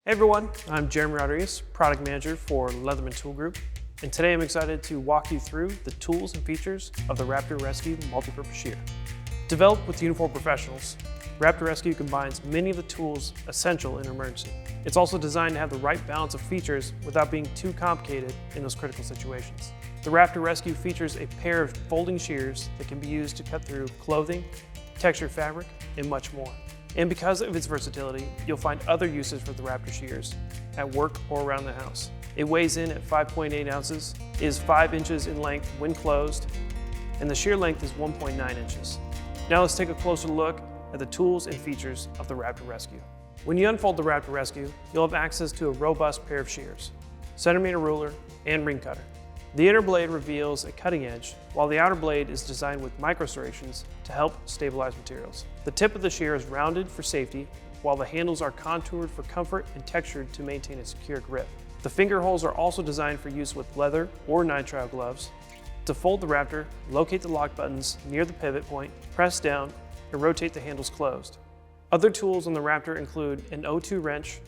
Hey everyone, I'm Jeremy Rodriguez, Product Manager for Leatherman Tool Group, and today I'm excited to walk you through the tools and features of the Raptor Rescue multipurpose shear. Developed with uniformed professionals, Raptor Rescue combines many of the tools essential in an emergency. It's also designed to have the right balance of features without being too complicated in those critical situations. The Raptor Rescue features a pair of folding shears that can be used to cut through clothing, textured fabric, and much more. And because of its versatility, you'll find other uses for the Raptor shears at work or around the house. It weighs in at 5.8 ounces, is 5 inches in length when closed, and the shear length is 1.9 inches. Now let's take a closer look at the tools and features of the Raptor Rescue. When you unfold the Raptor Rescue, you'll have access to a robust pair of shears, centimeter ruler, and ring cutter. The inner blade reveals a cutting edge, while the outer blade is designed with micro serrations to help stabilize materials. The tip of the shear is rounded for safety, while the handles are contoured for comfort and textured to maintain a secure grip. The finger holes are also designed for use with leather or nitrile gloves. To fold the Raptor, locate the lock buttons near the pivot point, press down, and rotate the handles closed. Other tools on the Raptor include an O2 wrench,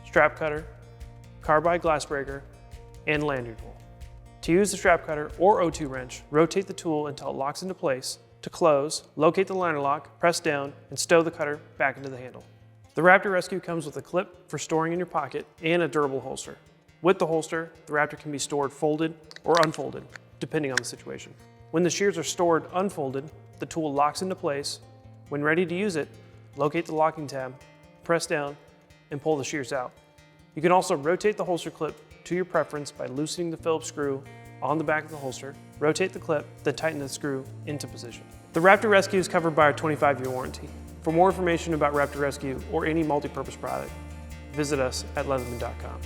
strap cutter, carbide glass breaker, and lanyard tool. To use the strap cutter or O2 wrench, rotate the tool until it locks into place. To close, locate the liner lock, press down, and stow the cutter back into the handle. The Raptor Rescue comes with a clip for storing in your pocket and a durable holster. With the holster, the Raptor can be stored folded or unfolded, depending on the situation. When the shears are stored unfolded, the tool locks into place. When ready to use it, locate the locking tab, press down, and pull the shears out. You can also rotate the holster clip to your preference by loosening the Phillips screw on the back of the holster, rotate the clip, then tighten the screw into position. The Raptor Rescue is covered by our 25-year warranty. For more information about Raptor Rescue or any multi-purpose product, visit us at leatherman.com.